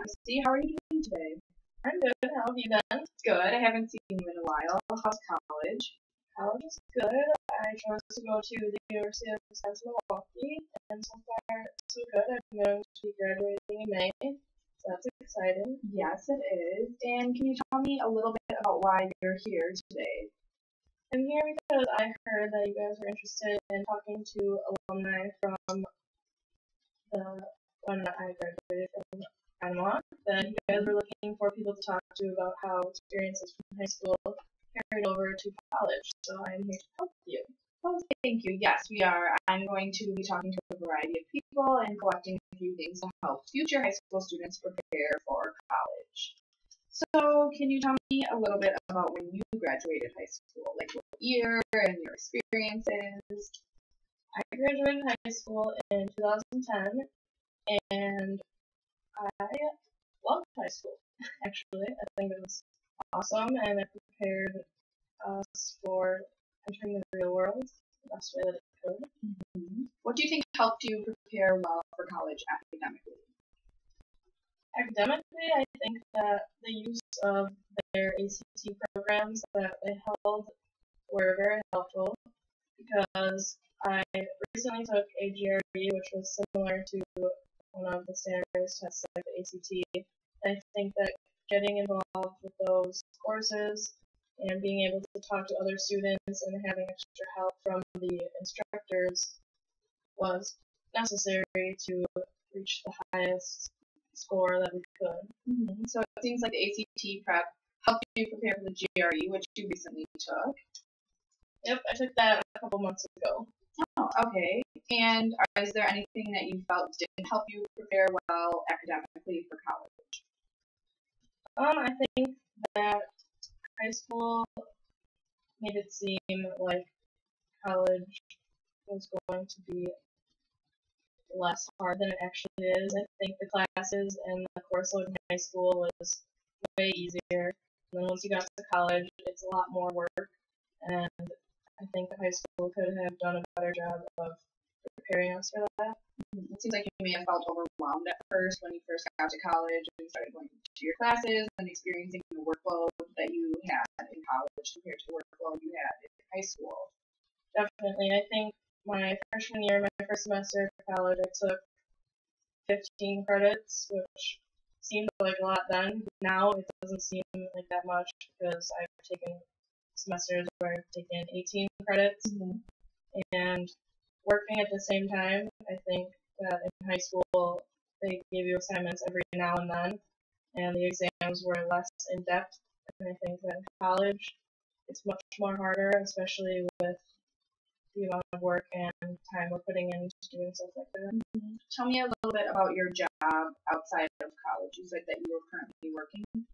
Lucy. How are you doing today? I'm good. How have you been? Good. I haven't seen you in a while. How's college? College is good. I chose to go to the University of Wisconsin-Milwaukee, and so far so good. I'm going to be graduating in May, so that's exciting. Yes, it is. And can you tell me a little bit about why you're here today? I'm here because I heard that you guys were interested in talking to alumni from when I graduated from Panama, that you guys were looking for people to talk to about how experiences from high school carried over to college. So I'm here to help you. Oh, thank you. Yes, we are. I'm going to be talking to a variety of people and collecting a few things to help future high school students prepare for college. So, can you tell me a little bit about when you graduated high school, like what year and your experiences? I graduated high school in 2010, and I loved high school, actually. I think it was awesome, and it prepared us for entering the real world the best way that it could. What do you think helped you prepare well for college academically? Academically, I think that the use of their ACT programs that they held were very helpful because I recently took a GRE, which was similar to one of the standardized tests like the ACT. And I think that getting involved with those courses and being able to talk to other students and having extra help from the instructors was necessary to reach the highest score that we could. So it seems like the ACT prep helped you prepare for the GRE, which you recently took. Yep, I took that a couple months ago. Oh, okay. And is there anything that you felt didn't help you prepare well academically for college? I think that high school made it seem like college was going to be less hard than it actually is. I think the classes and the course load in high school was way easier. And then once you got to college, it's a lot more work. And I think the high school could have done a better job of preparing us for that. It seems like you may have felt overwhelmed at first when you first got to college and started going to your classes and experiencing the workload that you had in college compared to the workload you had in high school. Definitely. I think my freshman year, my first semester of college, I took 15 credits, which seemed like a lot then. Now it doesn't seem like that much because I've taken semesters where I've taken 18 credits. And working at the same time, I think that in high school they gave you assignments every now and then, and the exams were less in depth. And I think that in college it's much more harder, especially with the amount of work and time we're putting into doing stuff like that. Tell me a little bit about your job outside of college. You said that you were currently working.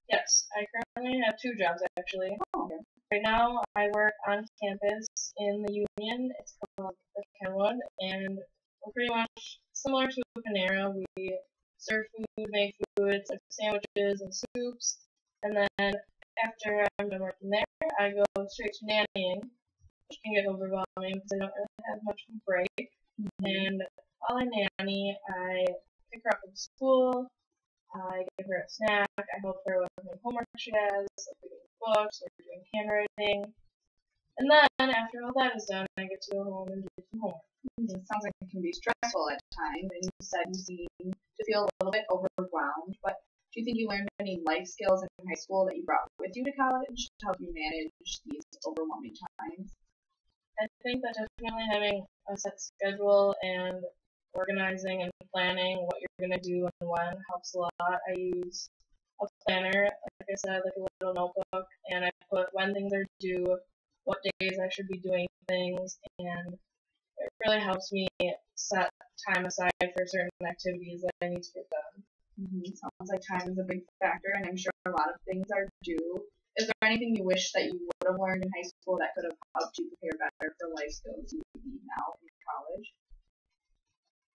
Yes, I currently have two jobs actually. Oh, okay. Right now, I work on campus in the Union. It's called the Kenwood, and we're pretty much similar to a Panera. We serve food, make food, it's like sandwiches and soups, and then after I'm done working there, I go straight to nannying, which can get overwhelming because I don't really have much of a break. And while I nanny, I pick her up from school, I give her a snack, I help her with any homework she has, like reading books or doing handwriting. And then, after all that is done, I get to go home and do some homework. It sounds like it can be stressful at times, and you said you seem to feel a little bit overwhelmed, but do you think you learned any life skills in high school that you brought with you to college to help you manage these overwhelming times? I think that definitely having a set schedule and organizing and planning what you're going to do and when helps a lot. I use a planner, like I said, like a little notebook, and I put when things are due, what days I should be doing things, and it really helps me set time aside for certain activities that I need to get done. Sounds like time is a big factor, and I'm sure a lot of things are due. Is there anything you wish that you would have learned in high school that could have helped you prepare better for life skills you need now in college?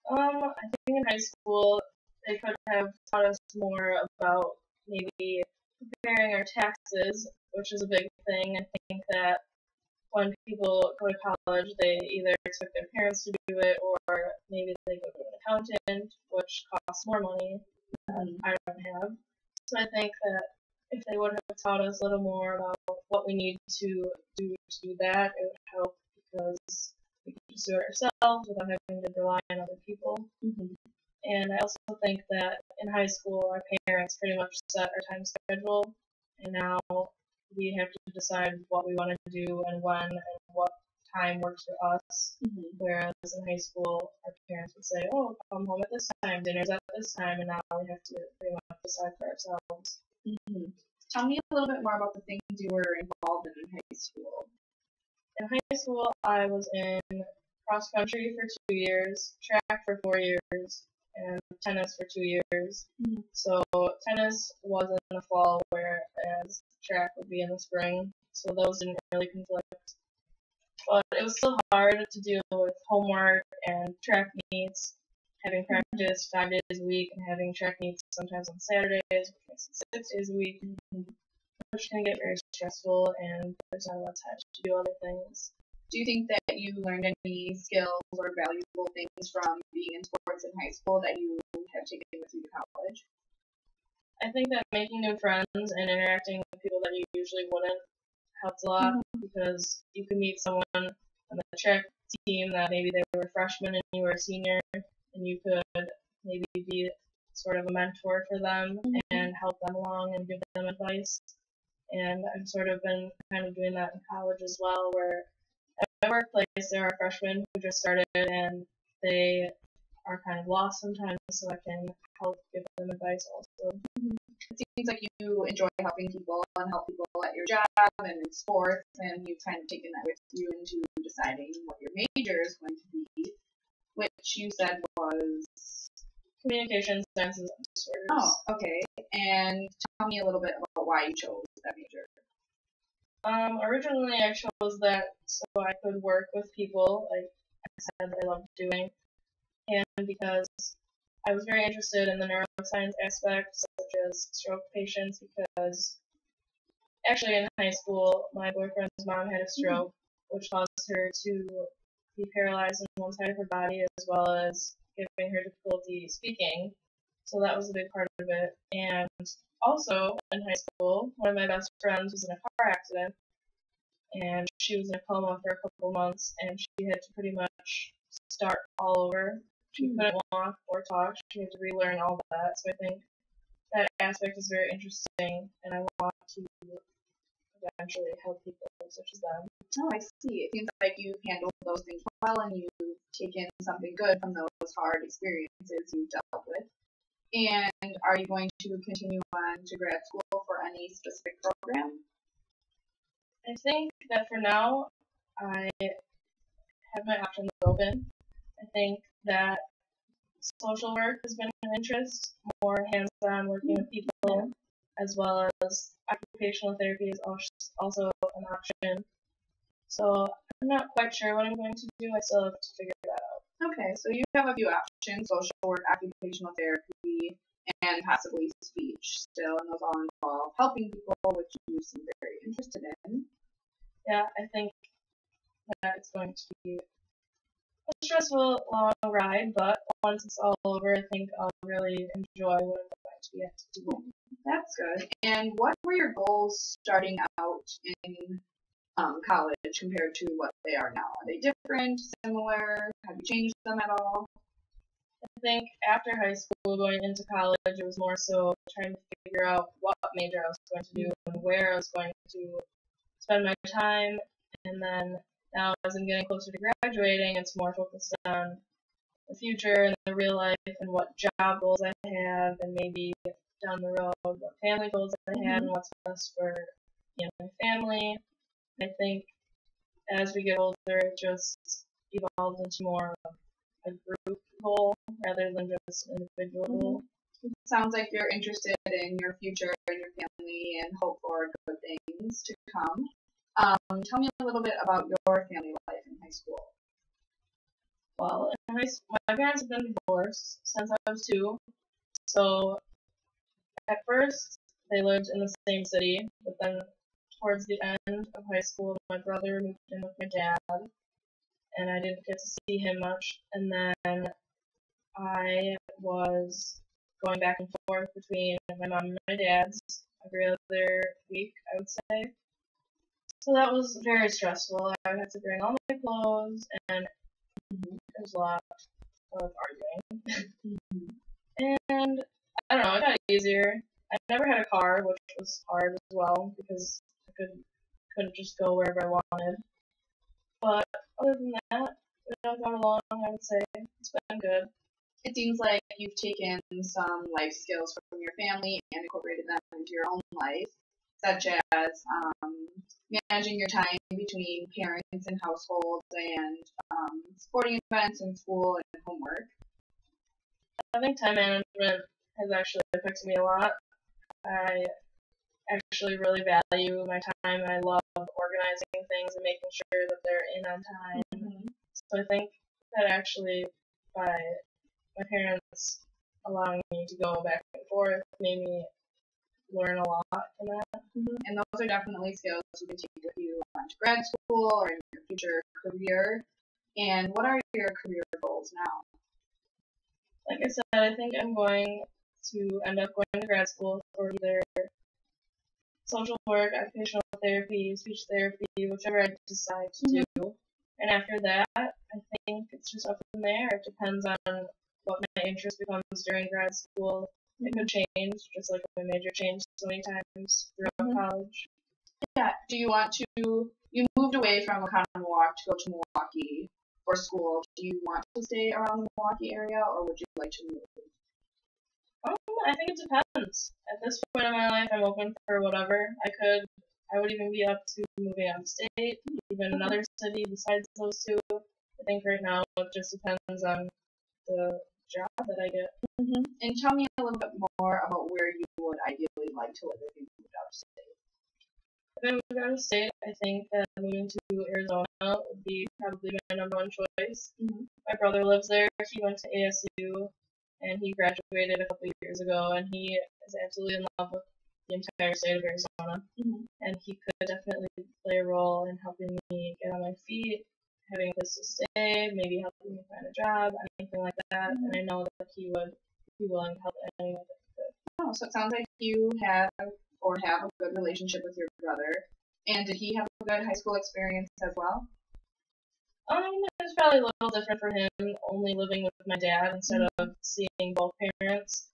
I think in high school they could have taught us more about maybe preparing our taxes, which is a big thing. I think that when people go to college, they either expect their parents to do it, or maybe they go to an accountant, which costs more money. that I don't have. So I think that if they would have taught us a little more about what we need to do that, it would help because we can just do it ourselves without having to rely on other people. And I also think that in high school, our parents pretty much set our time schedule, and now we have to decide what we want to do and when and what time works for us. Whereas in high school, our parents would say, "Oh, come home at this time, dinner's at this time," and now we have to pretty much decide for ourselves. Tell me a little bit more about the things you were involved in high school. In high school, I was in cross country for 2 years, track for 4 years, and tennis for 2 years. So tennis was in the fall, whereas track would be in the spring. So those didn't really conflict. But it was still hard to deal with homework and track meets, having practice 5 days a week, and having track meets sometimes on Saturdays, which makes it 6 days a week, which can get very stressful, and there's not a lot of time to do other things. Do you think that you learned any skills or valuable things from being in sports in high school that you have taken with you to college? I think that making new friends and interacting with people that you usually wouldn't helps a lot because you could meet someone on the track team that maybe they were a freshman and you were a senior, and you could maybe be sort of a mentor for them and help them along and give them advice. And I've sort of been kind of doing that in college as well, where at my workplace there are freshmen who just started and they are kind of lost sometimes, so I can help give them advice also. It seems like you enjoy helping people and help people at your job and in sports, and you've kind of taken that with you into deciding what your major is going to be, which you said was communication sciences and disorders. Oh, okay. And tell me a little bit about why you chose that major. Originally I chose that so I could work with people, like I said I loved doing, and because I was very interested in the neuroscience aspects, such as stroke patients, because actually in high school, my boyfriend's mom had a stroke, which caused her to be paralyzed on one side of her body, as well as giving her difficulty speaking. So that was a big part of it. And also in high school, one of my best friends was in a car accident, and she was in a coma for a couple months, and she had to pretty much start all over. She couldn't walk or talk. She had to relearn all that. So I think that aspect is very interesting, and I want to eventually help people such as them. Oh, I see. It seems like you've handled those things well, and you've taken something good from those hard experiences you've dealt with. And are you going to continue on to grad school for any specific program? I think that for now, I have my options open. I think that social work has been an interest, more hands-on working with people, as well as occupational therapy is also an option. So I'm not quite sure what I'm going to do. I still have to figure that out. Okay, so you have a few options: social work, occupational therapy, and possibly speech still, and those all involve helping people, which you seem very interested in. Yeah, I think that it's going to be a stressful, long ride, but once it's all over, I think I'll really enjoy what I'm going to be able to do. That's good. And what were your goals starting out in college compared to what they are now? Are they different, similar? Have you changed them at all? I think after high school, going into college, it was more so trying to figure out what major I was going to do and where I was going to spend my time. And then now, as I'm getting closer to graduating, it's more focused on the future and the real life and what job goals I have, and maybe down the road what family goals I have and what's best for my family. I think as we get older, it just evolves into more of a group goal rather than just an individual goal. It sounds like you're interested in your future and your family and hope for good things to come. Tell me a little bit about your family life in high school. Well, in high school, my parents have been divorced since I was 2. So at first, they lived in the same city, but then towards the end of high school, my brother moved in with my dad, and I didn't get to see him much. And then I was going back and forth between my mom and my dad's every other week, I would say. So that was very stressful. I would have to bring all my clothes, and there was a lot of arguing. And I don't know, it got easier. I never had a car, which was hard as well because I couldn't just go wherever I wanted. But other than that, it all got along, I would say. It's been good. It seems like you've taken some life skills from your family and incorporated them into your own life, such as managing your time between parents and households and sporting events and school and homework. I think time management has actually affected me a lot. I actually really value my time. I love organizing things and making sure that they're in on time. So I think that actually by my parents allowing me to go back and forth made me learn a lot from that. And those are definitely skills you can take with you to grad school or in your future career. And what are your career goals now? Like I said, I think I'm going to end up going to grad school for either social work, occupational therapy, speech therapy, whichever I decide to do. And after that, I think it's just up from there. It depends on what my interest becomes during grad school. It could change, just like my major changed so many times throughout college. Yeah. Do you want to? You moved away from Oconomowoc to go to Milwaukee for school. Do you want to stay around the Milwaukee area, or would you like to move? I think it depends. At this point in my life, I'm open for whatever. I would even be up to moving out of state, even another city besides those two. I think right now it just depends on the job that I get. And tell me a little bit more about where you would ideally like to live if you moved out of state. If I moved out of state, I think that moving to Arizona would be probably my number one choice. My brother lives there. He went to ASU, and he graduated a couple years ago, and he is absolutely in love with the entire state of Arizona. And he could definitely play a role in helping me get on my feet, having a place to stay, maybe helping me find a job, anything like that. And I know that he would be willing to help any way that he could. Oh, so it sounds like you have a good relationship with your brother. And did he have a good high school experience as well? It's probably a little different for him, only living with my dad instead of seeing both parents.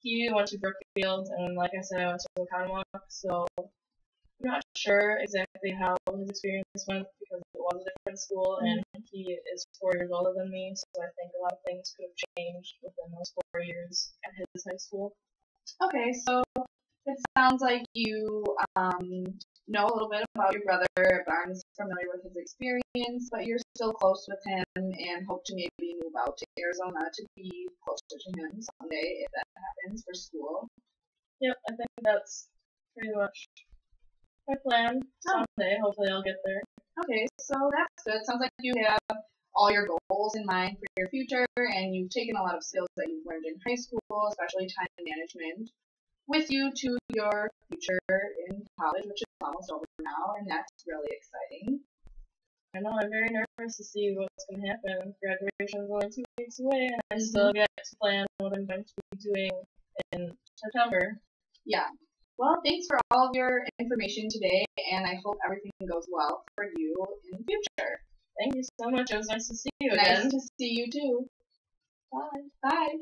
He went to Brookfield, and like I said, I went to Oconomowoc, so I'm not sure exactly how his experience went because it was a different school, and he is 4 years older than me, so I think a lot of things could have changed within those 4 years at his high school. Okay, so it sounds like you know a little bit about your brother, but aren't familiar with his experience, but you're still close with him and hope to maybe move out to Arizona to be closer to him someday if that happens for school. Yep, I think that's pretty much my plan. Someday, hopefully I'll get there. Okay, so that's good. Sounds like you have all your goals in mind for your future, and you've taken a lot of skills that you've learned in high school, especially time management, with you to your future in college, which is almost over now, and that's really exciting. I know, I'm very nervous to see what's going to happen. Graduation is only 2 weeks away, and I still get to plan what I'm going to be doing in September. Yeah. Well, thanks for all of your information today, and I hope everything goes well for you in the future. Thank you so much. It was nice to see you again. Nice to see you too. Bye. Bye.